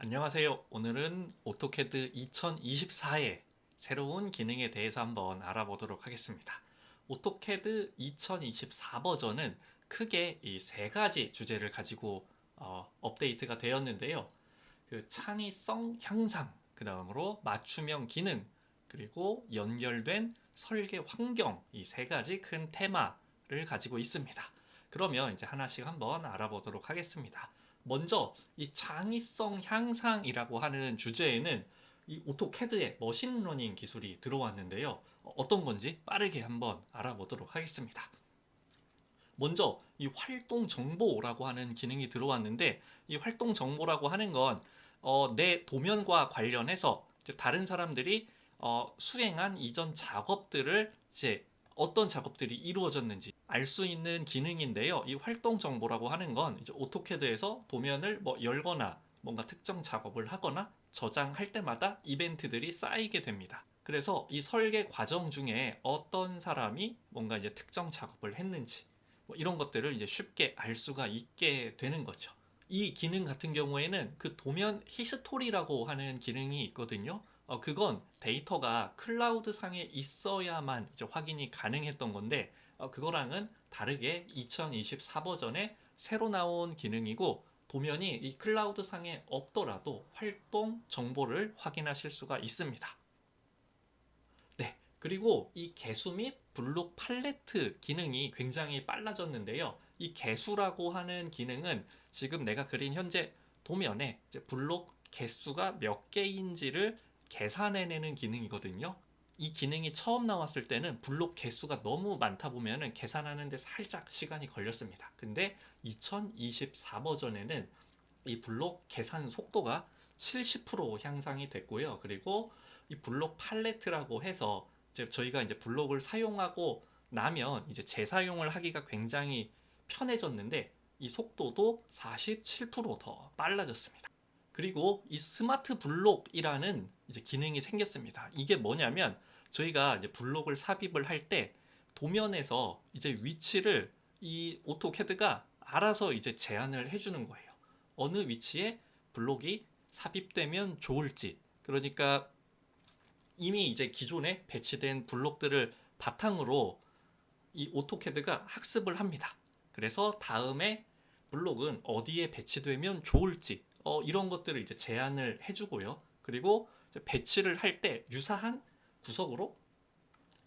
안녕하세요. 오늘은 오토캐드 2024의 새로운 기능에 대해서 한번 알아보도록 하겠습니다. 오토캐드 2024 버전은 크게 이 세 가지 주제를 가지고 업데이트가 되었는데요. 그 창의성 향상, 그 다음으로 맞춤형 기능, 그리고 연결된 설계 환경, 이 세 가지 큰 테마를 가지고 있습니다. 그러면 이제 하나씩 한번 알아보도록 하겠습니다. 먼저 이 창의성 향상이라고 하는 주제에는 이 오토캐드의 머신러닝 기술이 들어왔는데요. 어떤 건지 빠르게 한번 알아보도록 하겠습니다. 먼저 이 활동 정보라고 하는 기능이 들어왔는데, 이 활동 정보라고 하는 건 내 도면과 관련해서 이제 다른 사람들이 수행한 이전 작업들을 이제 어떤 작업들이 이루어졌는지 알 수 있는 기능인데요. 이 활동 정보라고 하는 건 이제 오토캐드에서 도면을 열거나 뭔가 특정 작업을 하거나 저장할 때마다 이벤트들이 쌓이게 됩니다. 그래서 이 설계 과정 중에 어떤 사람이 뭔가 이제 특정 작업을 했는지 이런 것들을 이제 쉽게 알 수가 있게 되는 거죠. 이 기능 같은 경우에는 그 도면 히스토리라고 하는 기능이 있거든요. 그건 데이터가 클라우드 상에 있어야만 이제 확인이 가능했던 건데, 그거랑은 다르게 2024 버전에 새로 나온 기능이고, 도면이 이 클라우드 상에 없더라도 활동 정보를 확인하실 수가 있습니다. 네. 그리고 이 개수 및 블록 팔레트 기능이 굉장히 빨라졌는데요. 이 개수라고 하는 기능은 지금 내가 그린 현재 도면에 이제 블록 개수가 몇 개인지를 계산해내는 기능이거든요. 이 기능이 처음 나왔을 때는 블록 개수가 너무 많다 보면은 계산하는데 살짝 시간이 걸렸습니다. 근데 2024 버전에는 이 블록 계산 속도가 70% 향상이 됐고요. 그리고 이 블록 팔레트라고 해서 이제 저희가 이제 블록을 사용하고 나면 이제 재사용을 하기가 굉장히 편해졌는데, 이 속도도 47%더 빨라졌습니다. 그리고 이 스마트 블록이라는 이제 기능이 생겼습니다. 이게 뭐냐면, 저희가 이제 블록을 삽입을 할 때 도면에서 이제 위치를 이 오토캐드가 알아서 이제 제한을 해주는 거예요. 어느 위치에 블록이 삽입되면 좋을지. 그러니까 이미 이제 기존에 배치된 블록들을 바탕으로 이 오토캐드가 학습을 합니다. 그래서 다음에 블록은 어디에 배치되면 좋을지 이런 것들을 이제 제안을 해주고요. 그리고 이제 배치를 할 때 유사한 구석으로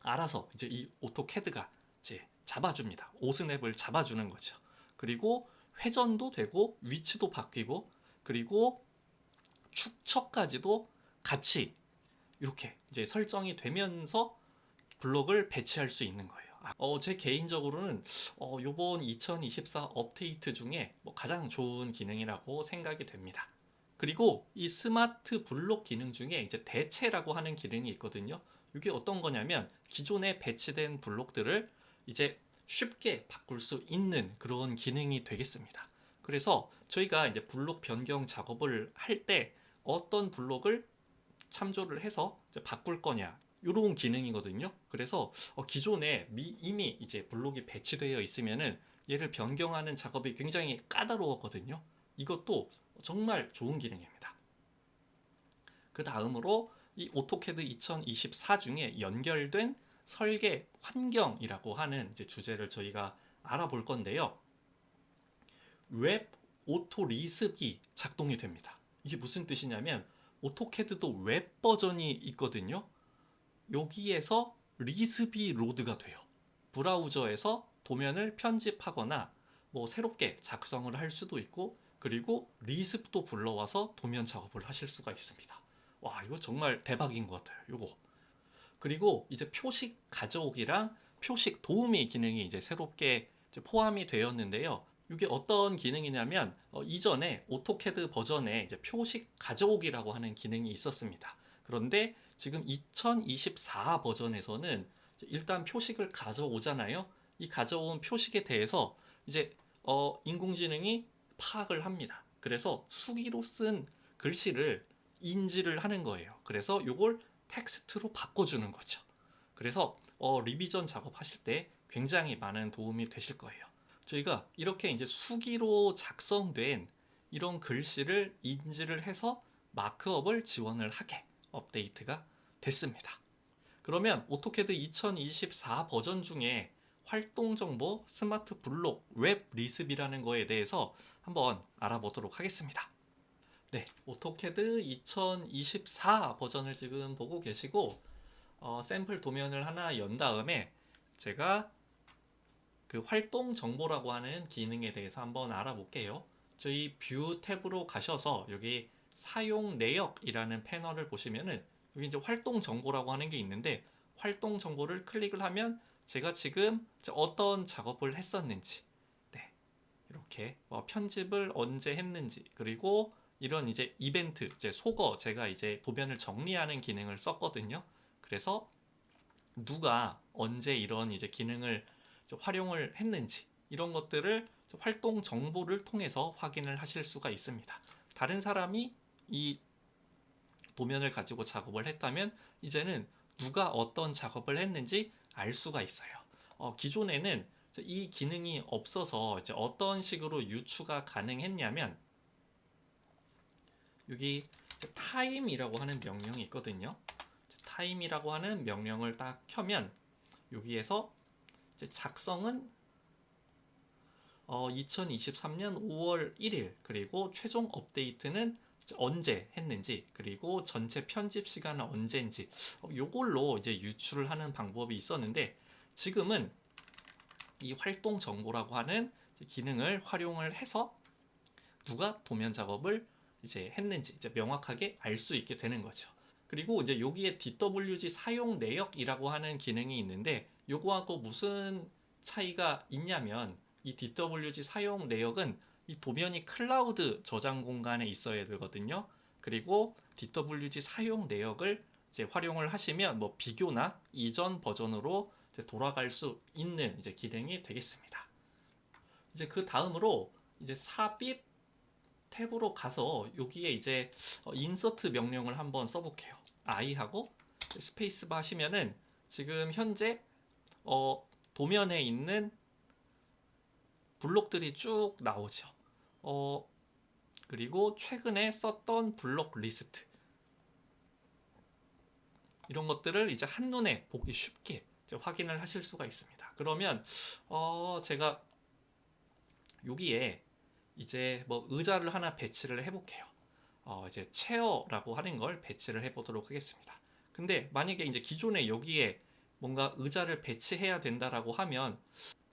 알아서 이제 이 오토캐드가 이제 잡아줍니다. 오스냅을 잡아주는 거죠. 그리고 회전도 되고 위치도 바뀌고, 그리고 축척까지도 같이 이렇게 이제 설정이 되면서 블록을 배치할 수 있는 거예요. 제 개인적으로는 요번 2024 업데이트 중에 뭐 가장 좋은 기능이라고 생각이 됩니다. 그리고 이 스마트 블록 기능 중에 이제 대체라고 하는 기능이 있거든요. 이게 어떤 거냐면, 기존에 배치된 블록들을 이제 쉽게 바꿀 수 있는 그런 기능이 되겠습니다. 그래서 저희가 이제 블록 변경 작업을 할 때 어떤 블록을 참조를 해서 이제 바꿀 거냐, 이런 기능이거든요. 그래서 기존에 이미 이제 블록이 배치되어 있으면은 얘를 변경하는 작업이 굉장히 까다로웠거든요. 이것도 정말 좋은 기능입니다. 그 다음으로 이 오토캐드 2024 중에 연결된 설계 환경이라고 하는 이제 주제를 저희가 알아볼 건데요. 웹 오토 리습이 작동이 됩니다. 이게 무슨 뜻이냐면, 오토캐드도 웹 버전이 있거든요. 여기에서 리습이 로드가 돼요. 브라우저에서 도면을 편집하거나 뭐 새롭게 작성을 할 수도 있고, 그리고 리습도 불러와서 도면 작업을 하실 수가 있습니다. 와, 이거 정말 대박인 것 같아요. 요거. 그리고 이제 표식 가져오기랑 표식 도우미 기능이 이제 새롭게 이제 포함이 되었는데요. 이게 어떤 기능이냐면, 이전에 오토캐드 버전에 이제 표식 가져오기라고 하는 기능이 있었습니다. 그런데 지금 2024 버전에서는 일단 표식을 가져오잖아요. 이 가져온 표식에 대해서 이제 인공지능이 파악을 합니다. 그래서 수기로 쓴 글씨를 인지를 하는 거예요. 그래서 이걸 텍스트로 바꿔주는 거죠. 그래서 리비전 작업하실 때 굉장히 많은 도움이 되실 거예요. 저희가 이렇게 이제 수기로 작성된 이런 글씨를 인지를 해서 마크업을 지원을 하게 업데이트가 됐습니다. 그러면 오토캐드 2024 버전 중에 활동정보 스마트 블록 웹 리습이라는 거에 대해서 한번 알아보도록 하겠습니다. 네, 오토캐드 2024 버전을 지금 보고 계시고 샘플 도면을 하나 연 다음에 제가 그 활동 정보라고 하는 기능에 대해서 한번 알아볼게요. 저희 뷰 탭으로 가셔서 여기 사용 내역이라는 패널을 보시면은 여기 이제 활동 정보라고 하는 게 있는데 활동 정보를 클릭을 하면 제가 지금 어떤 작업을 했었는지, 네, 이렇게 편집을 언제 했는지, 그리고 이런 이제 이벤트, 이제 속어, 제가 이제 도면을 정리하는 기능을 썼거든요. 그래서 누가 언제 이런 이제 기능을 활용을 했는지 이런 것들을 활동 정보를 통해서 확인을 하실 수가 있습니다. 다른 사람이 이 도면을 가지고 작업을 했다면 이제는 누가 어떤 작업을 했는지 알 수가 있어요. 기존에는 이 기능이 없어서 이제 어떤 식으로 유추가 가능했냐면 여기 타임이라고 하는 명령이 있거든요. 타임이라고 하는 명령을 딱 켜면 여기에서 작성은 2023년 5월 1일 그리고 최종 업데이트는 언제 했는지 그리고 전체 편집 시간은 언제인지 요걸로 이제 유출을 하는 방법이 있었는데 지금은 이 활동 정보라고 하는 기능을 활용을 해서 누가 도면 작업을 이제 했는지 이제 명확하게 알 수 있게 되는 거죠. 그리고 이제 여기에 DWG 사용 내역이라고 하는 기능이 있는데 요거하고 무슨 차이가 있냐면 이 DWG 사용 내역은 이 도면이 클라우드 저장 공간에 있어야 되거든요. 그리고 DWG 사용 내역을 이제 활용을 하시면 뭐 비교나 이전 버전으로 이제 돌아갈 수 있는 이제 기능이 되겠습니다. 이제 그 다음으로 이제 삽입 탭으로 가서 여기에 이제 인서트 명령을 한번 써볼게요. i하고 스페이스바 하시면은 지금 현재 도면에 있는 블록들이 쭉 나오죠. 그리고 최근에 썼던 블록 리스트 이런 것들을 이제 한눈에 보기 쉽게 이제 확인을 하실 수가 있습니다. 그러면 제가 여기에 이제 뭐 의자를 하나 배치를 해볼게요. 이제 체어라고 하는 걸 배치를 해보도록 하겠습니다. 근데 만약에 이제 기존에 여기에 뭔가 의자를 배치해야 된다라고 하면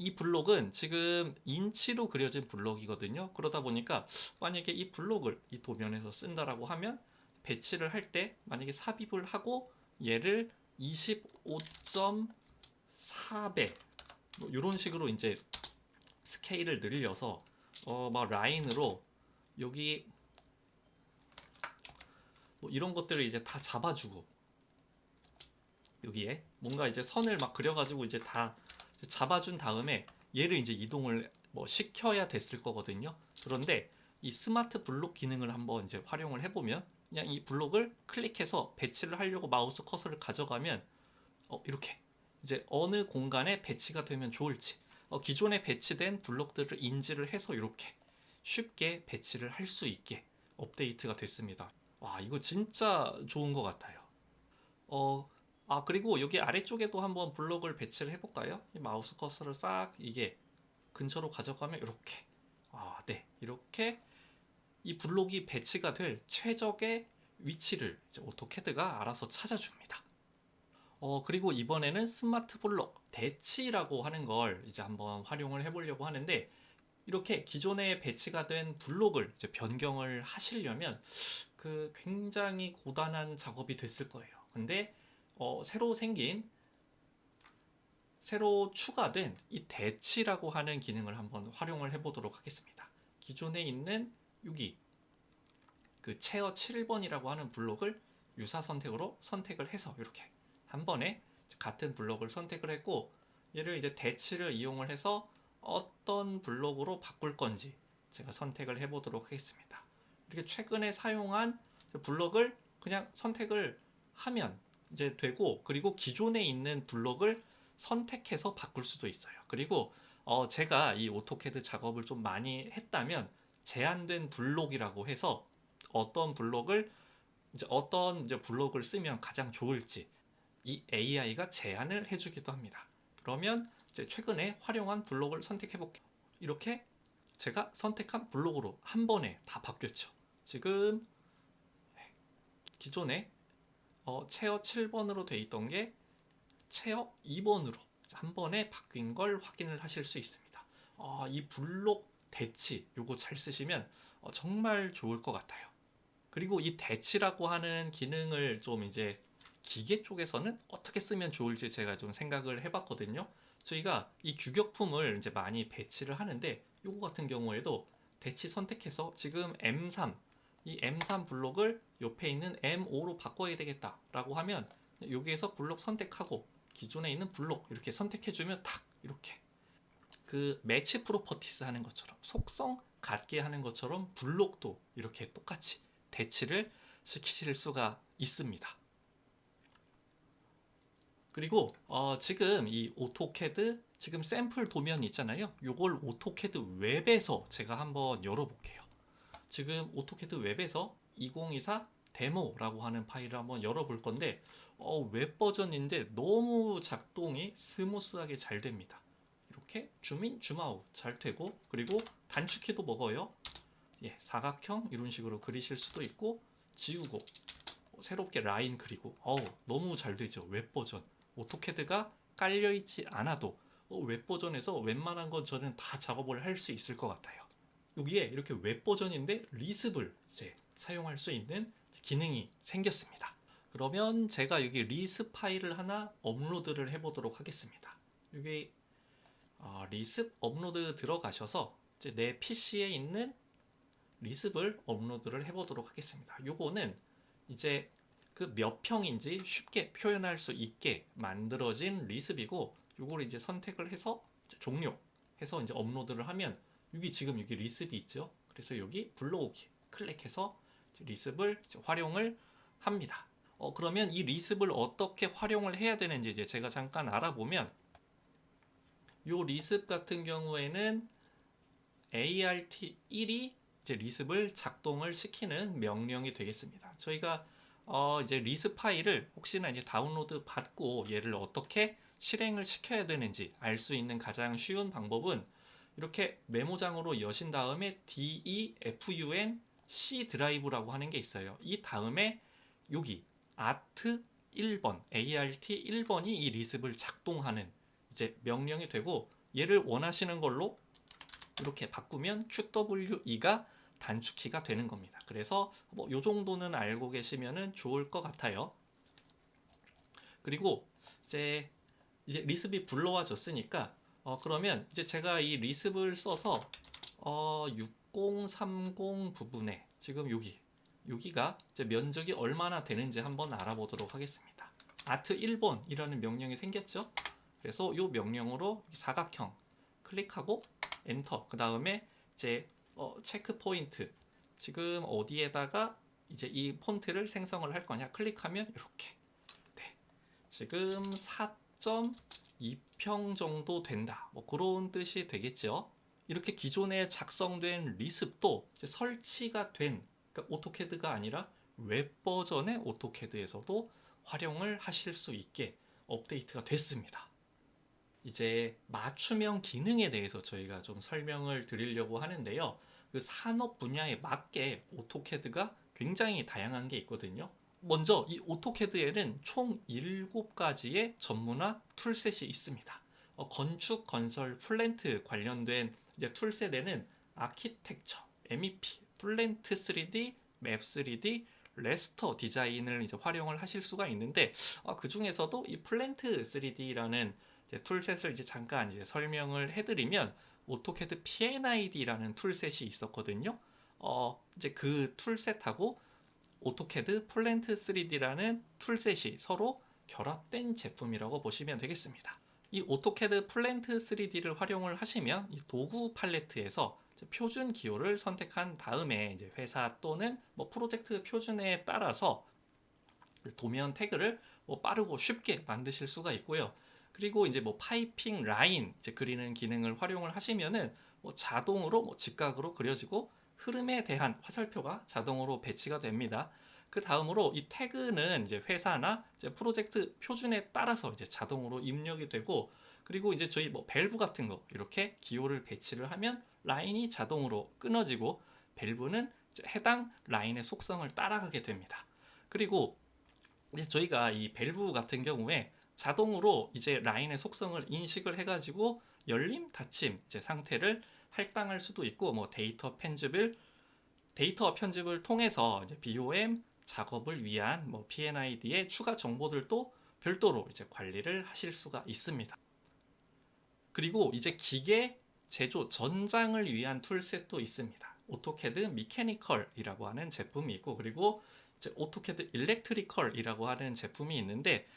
이 블록은 지금 인치로 그려진 블록이거든요. 그러다 보니까 만약에 이 블록을 이 도면에서 쓴다라고 하면 배치를 할 때 만약에 삽입을 하고 얘를 25.4배 뭐 이런 식으로 이제 스케일을 늘려서 막 라인으로 여기 뭐 이런 것들을 이제 다 잡아주고 여기에 뭔가 이제 선을 막 그려가지고 이제 다 잡아준 다음에 얘를 이제 이동을 뭐 시켜야 됐을 거거든요. 그런데 이 스마트 블록 기능을 한번 이제 활용을 해보면 그냥 이 블록을 클릭해서 배치를 하려고 마우스 커서를 가져가면 이렇게 이제 어느 공간에 배치가 되면 좋을지 기존에 배치된 블록들을 인지를 해서 이렇게 쉽게 배치를 할 수 있게 업데이트가 됐습니다. 와, 이거 진짜 좋은 것 같아요. 그리고 여기 아래쪽에도 한번 블록을 배치를 해볼까요? 이 마우스 커서를 싹 이게 근처로 가져가면 이렇게. 네. 이렇게 이 블록이 배치가 될 최적의 위치를 이제 오토캐드가 알아서 찾아줍니다. 그리고 이번에는 스마트 블록 대치라고 하는 걸 이제 한번 활용을 해보려고 하는데 이렇게 기존에 배치가 된 블록을 이제 변경을 하시려면 그 굉장히 고단한 작업이 됐을 거예요. 근데 새로 추가된 이 대치라고 하는 기능을 한번 활용을 해보도록 하겠습니다. 기존에 있는 여기 그 체어 7번이라고 하는 블록을 유사 선택으로 선택을 해서 이렇게 한 번에 같은 블록을 선택을 했고 얘를 이제 대치를 이용을 해서 어떤 블록으로 바꿀 건지 제가 선택을 해보도록 하겠습니다. 이렇게 최근에 사용한 블록을 그냥 선택을 하면 이제 되고 그리고 기존에 있는 블록을 선택해서 바꿀 수도 있어요. 그리고 제가 이 오토캐드 작업을 좀 많이 했다면 제한된 블록이라고 해서 어떤 블록을 어떤 블록을 쓰면 가장 좋을지 이 AI가 제안을 해주기도 합니다. 그러면 이제 최근에 활용한 블록을 선택해 볼게요. 이렇게 제가 선택한 블록으로 한 번에 다 바뀌었죠. 지금 기존에 체어 7번으로 돼 있던 게 체어 2번으로 한 번에 바뀐 걸 확인을 하실 수 있습니다. 이 블록 대치 요거 잘 쓰시면 정말 좋을 것 같아요. 그리고 이 대치라고 하는 기능을 좀 이제 기계 쪽에서는 어떻게 쓰면 좋을지 제가 좀 생각을 해봤거든요. 저희가 이 규격품을 이제 많이 배치를 하는데 요거 같은 경우에도 대치 선택해서 지금 M3 이 M3 블록을 옆에 있는 M5로 바꿔야 되겠다라고 하면 여기에서 블록 선택하고 기존에 있는 블록 이렇게 선택해주면 탁 이렇게 그 매치 프로퍼티스 하는 것처럼 속성 같게 하는 것처럼 블록도 이렇게 똑같이 대치를 시키실 수가 있습니다. 그리고 지금 이 오토캐드 지금 샘플 도면 있잖아요. 요걸 오토캐드 웹에서 제가 한번 열어볼게요. 지금 오토캐드 웹에서 2024 데모라고 하는 파일을 한번 열어볼 건데 웹 버전인데 너무 작동이 스무스하게 잘 됩니다. 이렇게 줌인 줌아웃 잘 되고 그리고 단축키도 먹어요. 예, 사각형 이런 식으로 그리실 수도 있고 지우고 새롭게 라인 그리고 너무 잘 되죠. 웹 버전 오토캐드가 깔려있지 않아도 웹 버전에서 웬만한 건 저는 다 작업을 할 수 있을 것 같아요. 여기에 이렇게 웹 버전인데 리습을 이제 사용할 수 있는 기능이 생겼습니다. 그러면 제가 여기 리습 파일을 하나 업로드를 해보도록 하겠습니다. 여기 리습 업로드 들어가셔서 이제 내 PC에 있는 리습을 업로드를 해보도록 하겠습니다. 요거는 이제 그 몇 평인지 쉽게 표현할 수 있게 만들어진 리습이고 요걸 이제 선택을 해서 이제 종료해서 이제 업로드를 하면 여기 지금 여기 리습이 있죠. 그래서 여기 불러오기 클릭해서 리습을 활용을 합니다. 그러면 이 리습을 어떻게 활용을 해야 되는지 이제 제가 잠깐 알아보면 요 리습 같은 경우에는 ART1이 이제 리습을 작동을 시키는 명령이 되겠습니다. 저희가 이제 리습 파일을 혹시나 이제 다운로드 받고 얘를 어떻게 실행을 시켜야 되는지 알 수 있는 가장 쉬운 방법은 이렇게 메모장으로 여신 다음에 DEFUN C 드라이브라고 하는 게 있어요. 이 다음에 여기 ART 1번, ART 1번이 이 리습을 작동하는 이제 명령이 되고 얘를 원하시는 걸로 이렇게 바꾸면 QWE가 단축키가 되는 겁니다. 그래서 뭐 요 정도는 알고 계시면은 좋을 것 같아요. 그리고 이제 리습이 불러와졌으니까 그러면 이제 제가 이 리습을 써서 6030 부분에 지금 여기가 이제 면적이 얼마나 되는지 한번 알아보도록 하겠습니다. ART 1번이라는 명령이 생겼죠. 그래서 이 명령으로 사각형 클릭하고 엔터. 그 다음에 이제 체크 포인트 지금 어디에다가 이제 이 폰트를 생성을 할 거냐 클릭하면 이렇게 지금 4.2평 정도 된다. 뭐 그런 뜻이 되겠죠. 이렇게 기존에 작성된 리습도 이제 설치가 된 그러니까 오토캐드가 아니라 웹 버전의 오토캐드에서도 활용을 하실 수 있게 업데이트가 됐습니다. 이제 맞춤형 기능에 대해서 저희가 좀 설명을 드리려고 하는데요. 그 산업 분야에 맞게 오토캐드가 굉장히 다양한 게 있거든요. 먼저 이 오토캐드에는 총 7가지의 전문화 툴셋이 있습니다. 건축, 건설, 플랜트 관련된 이제 툴셋에는 아키텍처, MEP, 플랜트 3D, 맵 3D, 레스터 디자인을 이제 활용을 하실 수가 있는데 그 중에서도 이 플랜트 3D라는 툴셋을 이제 잠깐 이제 설명을 해드리면 오토캐드 PNID라는 툴셋이 있었거든요. 이제 그 툴셋하고 오토캐드 플랜트 3D라는 툴셋이 서로 결합된 제품이라고 보시면 되겠습니다. 이 오토캐드 플랜트 3D를 활용을 하시면 이 도구 팔레트에서 표준 기호를 선택한 다음에 이제 회사 또는 뭐 프로젝트 표준에 따라서 도면 태그를 뭐 빠르고 쉽게 만드실 수가 있고요. 그리고 이제 뭐 파이핑 라인 이제 그리는 기능을 활용을 하시면은 뭐 자동으로 뭐 직각으로 그려지고 흐름에 대한 화살표가 자동으로 배치가 됩니다. 그 다음으로 이 태그는 이제 회사나 이제 프로젝트 표준에 따라서 이제 자동으로 입력이 되고, 그리고 이제 저희 뭐 밸브 같은 거 이렇게 기호를 배치를 하면 라인이 자동으로 끊어지고, 밸브는 이제 해당 라인의 속성을 따라가게 됩니다. 그리고 이제 저희가 이 밸브 같은 경우에 자동으로 이제 라인의 속성을 인식을 해가지고 열림, 닫힘 이제 상태를 할당할 수도 있고, 뭐 데이터 편집을 통해서 이제 BOM 작업을 위한 뭐 PNID의 추가 정보들도 별도로 이제 관리를 하실 수가 있습니다. 그리고 이제 기계 제조 전장을 위한 툴셋도 있습니다. 오토캐드 미케니컬이라고 하는 제품이 있고, 그리고 이제 오토캐드 일렉트리컬이라고 하는 제품이 있는데,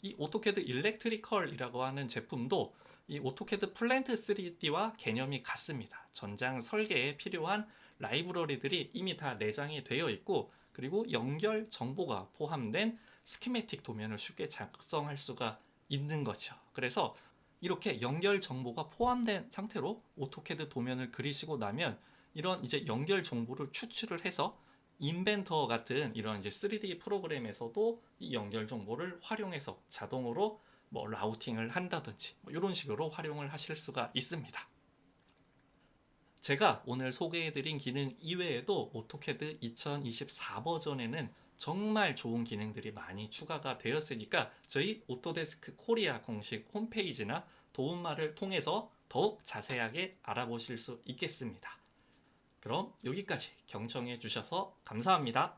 이 오토캐드 일렉트리컬이라고 하는 제품도 이 오토캐드 플랜트 3D와 개념이 같습니다. 전장 설계에 필요한 라이브러리들이 이미 다 내장이 되어 있고, 그리고 연결 정보가 포함된 스키매틱 도면을 쉽게 작성할 수가 있는 거죠. 그래서 이렇게 연결 정보가 포함된 상태로 오토캐드 도면을 그리시고 나면 이런 이제 연결 정보를 추출을 해서 인벤터 같은 이런 이제 3D 프로그램에서도 이 연결 정보를 활용해서 자동으로 뭐 라우팅을 한다든지 뭐 이런 식으로 활용을 하실 수가 있습니다. 제가 오늘 소개해드린 기능 이외에도 오토캐드 2024 버전에는 정말 좋은 기능들이 많이 추가가 되었으니까 저희 오토데스크 코리아 공식 홈페이지나 도움말을 통해서 더욱 자세하게 알아보실 수 있겠습니다. 그럼 여기까지 경청해 주셔서 감사합니다.